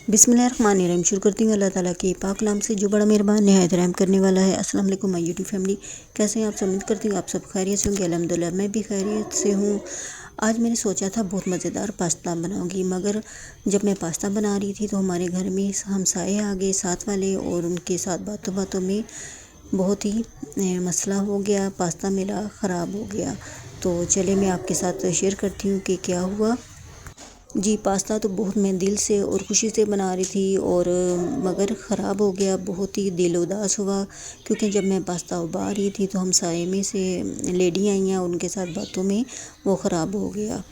बिस्मिल्लाहिर्रहमानिर्रहीम। शुरू करती हूँ अल्लाह ताला के पाक नाम से जो बड़ा मेहरबान नहायत रहम करने वाला है। अस्सलाम वालेकुम माय यूट्यूब फैमिली, कैसे हैं आप सब? उम्मीद करती हूँ आप सब खैरियत से होंगे। अल्हम्दुलिल्लाह मैं भी खैरियत से हूँ। आज मैंने सोचा था बहुत मज़ेदार पास्ता बनाऊंगी, मगर जब मैं पास्ता बना रही थी तो हमारे घर में हमसाए आ गए साथ वाले, और उनके साथ बातों बातों में बहुत ही मसला हो गया। पास्ता मेरा ख़राब हो गया। तो चले मैं आपके साथ शेयर करती हूँ कि क्या हुआ। जी, पास्ता तो बहुत मैं दिल से और खुशी से बना रही थी, और मगर ख़राब हो गया। बहुत ही दिल उदास हुआ, क्योंकि जब मैं पास्ता उबाल रही थी तो हमसाये में से लेडी आई हैं, उनके साथ बातों में वो ख़राब हो गया।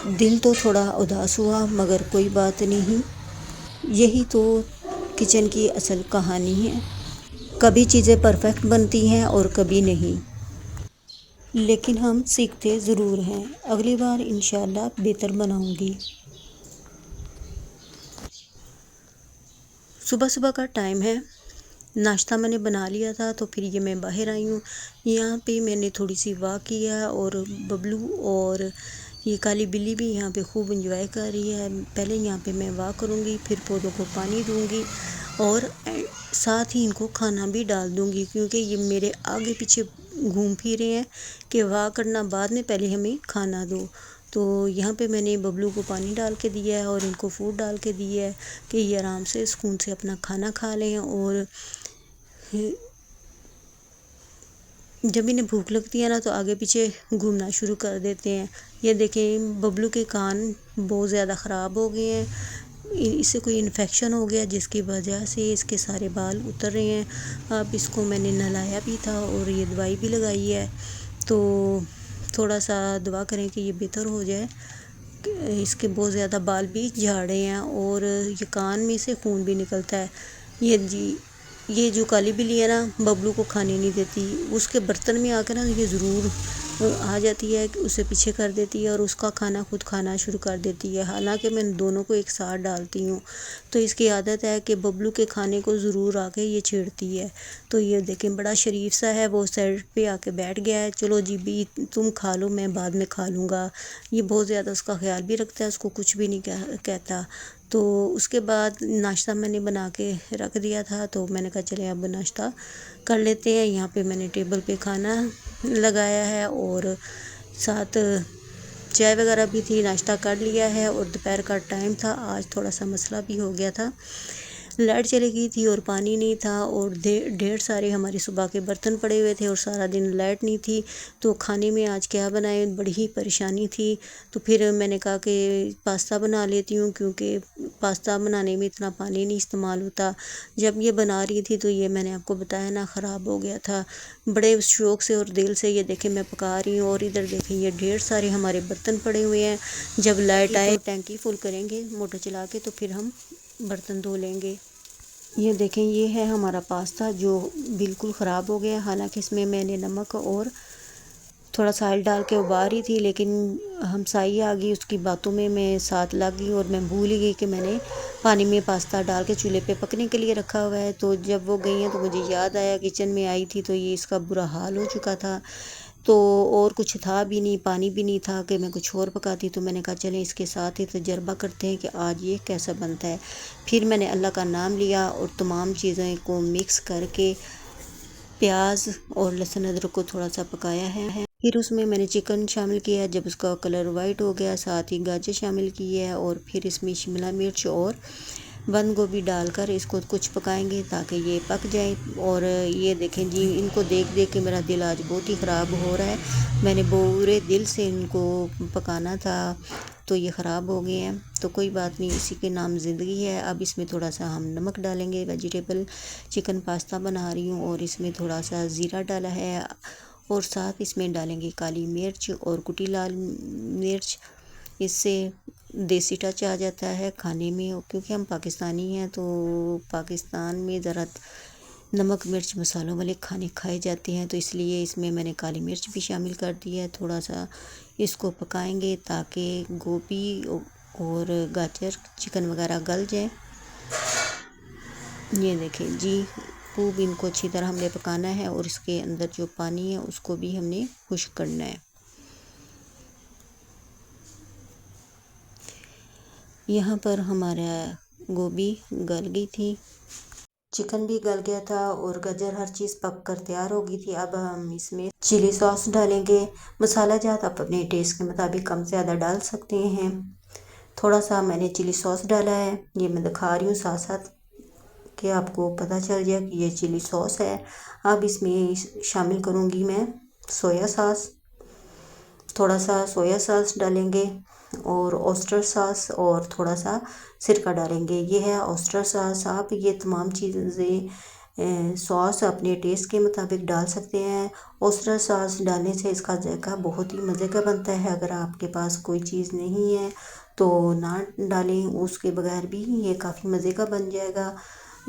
दिल तो थोड़ा उदास हुआ, मगर कोई बात नहीं। यही तो किचन की असल कहानी है। कभी चीज़ें परफेक्ट बनती हैं और कभी नहीं, लेकिन हम सीखते ज़रूर हैं। अगली बार इंशाल्लाह बेहतर बनाऊंगी। सुबह सुबह का टाइम है, नाश्ता मैंने बना लिया था, तो फिर ये मैं बाहर आई हूँ। यहाँ पे मैंने थोड़ी सी वॉक किया, और बबलू और ये काली बिल्ली भी यहाँ पे खूब इंजॉय कर रही है। पहले यहाँ पे मैं वॉक करूँगी, फिर पौधों को पानी दूँगी, और साथ ही इनको खाना भी डाल दूँगी, क्योंकि ये मेरे आगे पीछे घूम फिर रहे हैं कि वॉक करना बाद में, पहले हमें खाना दो। तो यहाँ पे मैंने बबलू को पानी डाल के दिया है और इनको फूड डाल के दिया है कि ये आराम से सुकून से अपना खाना खा लें। और जब इन्हें भूख लगती है ना, तो आगे पीछे घूमना शुरू कर देते हैं। ये देखें, बबलू के कान बहुत ज़्यादा ख़राब हो गए हैं। इससे कोई इन्फेक्शन हो गया, जिसकी वजह से इसके सारे बाल उतर रहे हैं। अब इसको मैंने नहलाया भी था और ये दवाई भी लगाई है, तो थोड़ा सा दुआ करें कि ये बेहतर हो जाए। इसके बहुत ज़्यादा बाल भी झड़ रहे हैं, और ये कान में से खून भी निकलता है। ये जो काली बिल्ली है ना, बबलू को खाने नहीं देती। उसके बर्तन में आकर ना ये ज़रूर आ जाती है, उसे पीछे कर देती है और उसका खाना खुद खाना शुरू कर देती है। हालांकि मैं दोनों को एक साथ डालती हूँ, तो इसकी आदत है कि बबलू के खाने को ज़रूर आके ये छेड़ती है। तो ये देखें, बड़ा शरीफ सा है, वो साइड पे आके बैठ गया है। चलो जी भी, तुम खा लो, मैं बाद में खा लूँगा। ये बहुत ज़्यादा उसका ख्याल भी रखता है, उसको कुछ भी नहीं कहता। तो उसके बाद नाश्ता मैंने बना के रख दिया था, तो मैंने कहा चले अब नाश्ता कर लेते हैं। यहाँ पे मैंने टेबल पे खाना लगाया है, और साथ चाय वगैरह भी थी। नाश्ता कर लिया है, और दोपहर का टाइम था। आज थोड़ा सा मसला भी हो गया था, लाइट चली गई थी और पानी नहीं था, और ढेर सारे हमारे सुबह के बर्तन पड़े हुए थे, और सारा दिन लाइट नहीं थी। तो खाने में आज क्या बनाए, बड़ी ही परेशानी थी। तो फिर मैंने कहा कि पास्ता बना लेती हूँ, क्योंकि पास्ता बनाने में इतना पानी नहीं इस्तेमाल होता। जब ये बना रही थी तो ये मैंने आपको बताया ना, ख़राब हो गया था। बड़े शौक़ से और दिल से ये देखें मैं पका रही हूँ, और इधर देखें ये ढेर सारे हमारे बर्तन पड़े हुए हैं। जब लाइट आए तो टैंकी फुल करेंगे मोटर चला के, तो फिर हम बर्तन धो लेंगे। ये देखें, ये है हमारा पास्ता जो बिल्कुल ख़राब हो गया। हालांकि इसमें मैंने नमक और थोड़ा सा ऑयल डाल के उबाल रही थी, लेकिन हमसाई आ गई, उसकी बातों में मैं साथ लग गई, और मैं भूल ही गई कि मैंने पानी में पास्ता डाल के चूल्हे पे पकने के लिए रखा हुआ है। तो जब वो गई हैं तो मुझे याद आया, किचन में आई थी तो ये इसका बुरा हाल हो चुका था। तो और कुछ था भी नहीं, पानी भी नहीं था कि मैं कुछ और पकाती। तो मैंने कहा चलें इसके साथ ही तजर्बा करते हैं कि आज ये कैसा बनता है। फिर मैंने अल्लाह का नाम लिया और तमाम चीज़ों को मिक्स करके प्याज और लहसुन अदरक को थोड़ा सा पकाया है। फिर उसमें मैंने चिकन शामिल किया। जब उसका कलर वाइट हो गया, साथ ही गाजर शामिल की है, और फिर इसमें शिमला मिर्च और बंद गोभी डालकर इसको कुछ पकाएंगे ताकि ये पक जाए। और ये देखें जी, इनको देख देख के मेरा दिल आज बहुत ही ख़राब हो रहा है। मैंने पूरे दिल से इनको पकाना था, तो ये ख़राब हो गए हैं। तो कोई बात नहीं, इसी के नाम ज़िंदगी है। अब इसमें थोड़ा सा हम नमक डालेंगे। वेजिटेबल चिकन पास्ता बना रही हूँ, और इसमें थोड़ा सा ज़ीरा डाला है, और साथ इसमें डालेंगे काली मिर्च और कुटी लाल मिर्च। इससे देसी टच आ जाता है खाने में, क्योंकि हम पाकिस्तानी हैं, तो पाकिस्तान में ज़रा नमक मिर्च मसालों वाले खाने खाए जाते हैं। तो इसलिए इसमें मैंने काली मिर्च भी शामिल कर दी है। थोड़ा सा इसको पकाएंगे ताकि गोभी और गाजर चिकन वगैरह गल जाए। ये देखें जी, खूब इनको अच्छी तरह हमने पकाना है, और इसके अंदर जो पानी है उसको भी हमने खुश्क करना है। यहाँ पर हमारा गोभी गल गई थी, चिकन भी गल गया था और गाजर हर चीज़ पक कर तैयार हो गई थी। अब हम इसमें चिली सॉस डालेंगे। मसाला जात आप अपने टेस्ट के मुताबिक कम से ज़्यादा डाल सकते हैं। थोड़ा सा मैंने चिली सॉस डाला है, ये मैं दिखा रही हूँ साथ साथ कि आपको पता चल जाए कि ये चिली सॉस है। अब इसमें शामिल करूँगी मैं सोया सॉस, थोड़ा सा सोया सॉस डालेंगे और ऑयस्टर सॉस और थोड़ा सा सिरका डालेंगे। ये है ऑयस्टर सॉस। आप ये तमाम चीज़ें सॉस अपने टेस्ट के मुताबिक डाल सकते हैं। ऑयस्टर सॉस डालने से इसका जायका बहुत ही मज़े का बनता है। अगर आपके पास कोई चीज़ नहीं है तो ना डालें, उसके बगैर भी ये काफ़ी मज़े का बन जाएगा।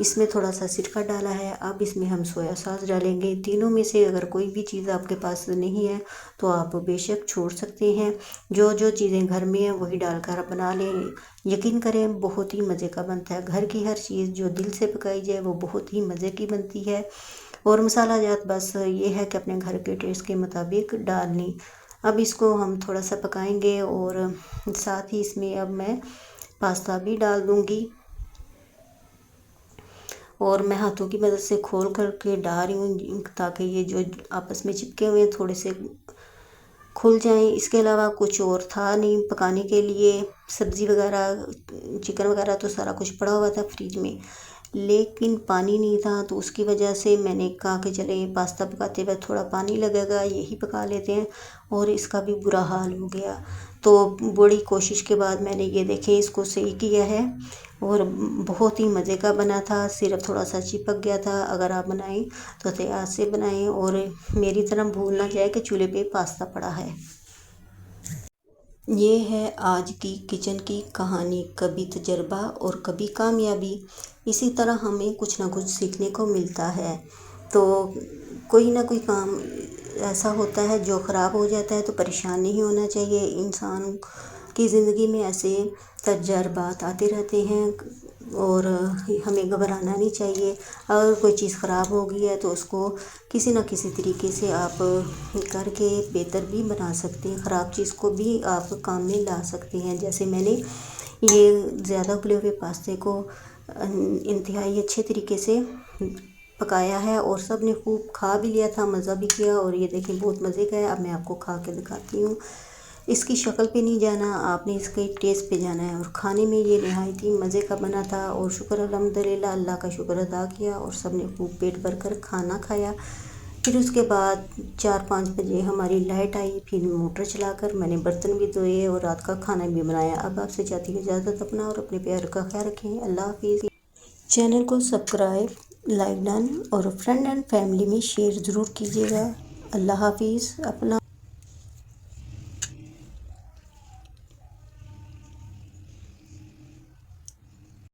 इसमें थोड़ा सा सिरका डाला है। अब इसमें हम सोया सॉस डालेंगे। तीनों में से अगर कोई भी चीज़ आपके पास नहीं है तो आप बेशक छोड़ सकते हैं। जो जो चीज़ें घर में हैं वही डालकर आप बना लें। यकीन करें बहुत ही मज़े का बनता है। घर की हर चीज़ जो दिल से पकाई जाए वो बहुत ही मज़े की बनती है। और मसाला जात बस ये है कि अपने घर के टेस्ट के मुताबिक डाल लें। अब इसको हम थोड़ा सा पकाएंगे और साथ ही इसमें अब मैं पास्ता भी डाल दूँगी और मैं हाथों की मदद से खोल करके डाल रही हूँ ताकि ये जो आपस में चिपके हुए हैं थोड़े से खुल जाएं। इसके अलावा कुछ और था नहीं पकाने के लिए। सब्ज़ी वगैरह चिकन वगैरह तो सारा कुछ पड़ा हुआ था फ्रिज में, लेकिन पानी नहीं था तो उसकी वजह से मैंने कहा कि चले पास्ता पकाते वक्त थोड़ा पानी लगेगा, यही पका लेते हैं। और इसका भी बुरा हाल हो गया। तो बड़ी कोशिश के बाद मैंने ये देखें इसको सही किया है और बहुत ही मज़े का बना था। सिर्फ थोड़ा सा चिपक गया था। अगर आप बनाएं तो एहतियात से बनाएं और मेरी तरह भूल ना जाए कि चूल्हे पे पास्ता पड़ा है। ये है आज की किचन की कहानी, कभी तजर्बा और कभी कामयाबी। इसी तरह हमें कुछ ना कुछ सीखने को मिलता है। तो कोई ना कोई काम ऐसा होता है जो ख़राब हो जाता है तो परेशान नहीं होना चाहिए। इंसान की ज़िंदगी में ऐसे तजर्बात आते रहते हैं और हमें घबराना नहीं चाहिए। अगर कोई चीज़ ख़राब हो गई है तो उसको किसी न किसी तरीके से आप करके बेहतर भी बना सकते हैं। ख़राब चीज़ को भी आप काम में ला सकते हैं। जैसे मैंने ये ज़्यादा उबले हुए पास्ते को इंतहाई अच्छे तरीके से पकाया है और सब ने खूब खा भी लिया था, मज़ा भी किया। और ये देखिए बहुत मज़े का है। अब मैं आपको खा के दिखाती हूँ। इसकी शक्ल पे नहीं जाना, आपने इसके टेस्ट पे जाना है। और खाने में ये नहायत ही मज़े का बना था और शुक्र अल्हम्दुलिल्लाह, अल्लाह का शुक्र अदा किया और सब ने खूब पेट भर कर खाना खाया। फिर उसके बाद 4-5 बजे हमारी लाइट आई। फिर मोटर चलाकर मैंने बर्तन भी धोए और रात का खाना भी बनाया। अब आपसे चाहती हूँ इजाज़त, अपना और अपने प्यार का ख्याल रखें। अल्लाह हाफिज़। चैनल को सब्सक्राइब, लाइक डन और फ्रेंड एंड फैमिली में शेयर ज़रूर कीजिएगा। अल्लाह हाफिज़। अपना